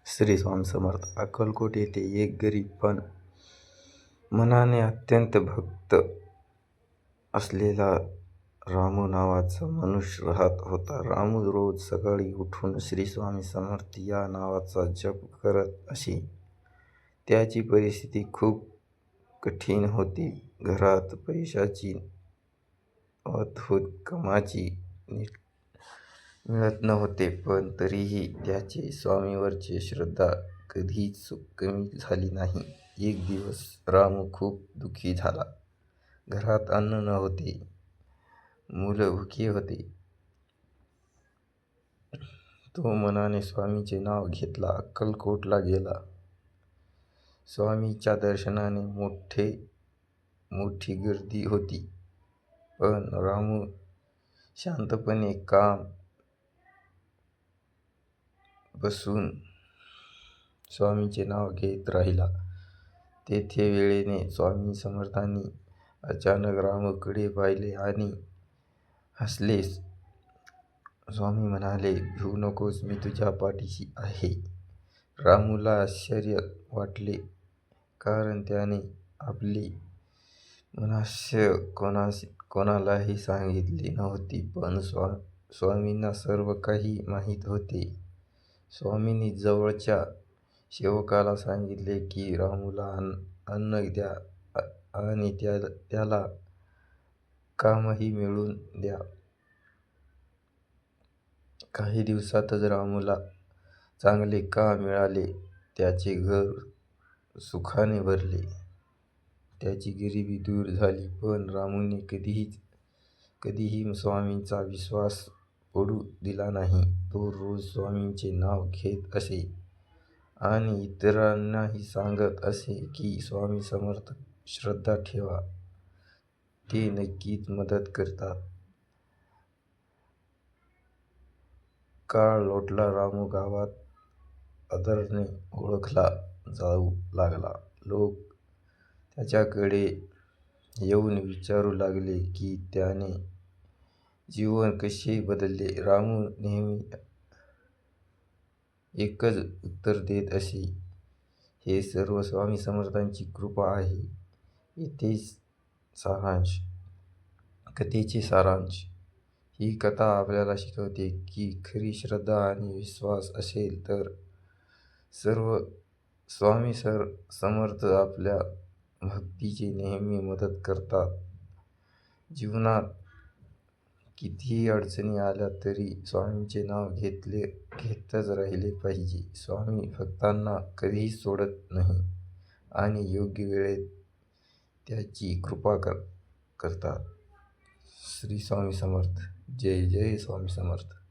श्री स्वामी समर्थ. अक्कलकोट येथे एक गरीब पण मनाने अत्यंत भक्त असलेला रामू नावाचा मनुष्य राहत होता. रामू रोज सकाळी उठून श्री स्वामी समर्थ या नावाचा जप करत असे. त्याची परिस्थिती खूप कठीण होती. घरात पैशाची कामाची नीट मिळत नव्हते, पण तरीही त्याची स्वामीवरची श्रद्धा कधीच कमी झाली नाही. एक दिवस रामू खूप दुःखी झाला. घरात अन्न नव्हते, मुलं भुकी होते. तो मनाने स्वामीचे नाव घेतला. अक्कलकोटला गेला. स्वामीच्या दर्शनाने मोठी गर्दी होती, पण रामू शांतपणे बसून स्वामीचे नाव घेत राहिला. तेथे वेळेने स्वामी समर्थांनी अचानक रामूकडे पाहिले आणि हसले. स्वामी म्हणाले, "भिवू नकोस, मी तुझ्या पाठीशी आहे." रामूला आश्चर्य वाटले, कारण त्याने आपली मनस्या कोणालाही सांगितली नव्हती. पण स्वामींना सर्व काही माहीत होते. स्वामींनी जवळच्या सेवकाला सांगितले की रामूला अन्न द्या आणि त्याला कामही मिळवून द्या. काही दिवसातच रामूला चांगले काम मिळाले. त्याचे घर सुखाने भरले. त्याची गरिबी दूर झाली. पण रामूने कधीही स्वामींचा विश्वास पडू दिला नाही. तो रोज स्वामींचे नाव घेत असे आणि इतरांनाही सांगत असे की स्वामी समर्थ श्रद्धा ठेवा, ते नक्कीच मदत करतात. काळ लोटला. रामू गावात आदराने ओळखला जाऊ लागला. लोक त्याच्याकडे येऊन विचारू लागले की त्याने जीवन कसे बदलले. रामू नेहमी एकच उत्तर देत असे, "हे सर्व स्वामी समर्थांची कृपा आहे." इथेच कथेचे सारांश. ही कथा आपल्याला शिकवते की खरी श्रद्धा आणि विश्वास असेल तर स्वामी समर्थ आपल्या भक्तांची नेहमी मदत करतात. जीवनात कितीही अडचणी आल्या तरी स्वामींचे नाव घेतच राहिले पाहिजे. स्वामी भक्तांना कधीही सोडत नाही आणि योग्य वेळेत त्यांची कृपा करतात. श्री स्वामी समर्थ. जय जय स्वामी समर्थ.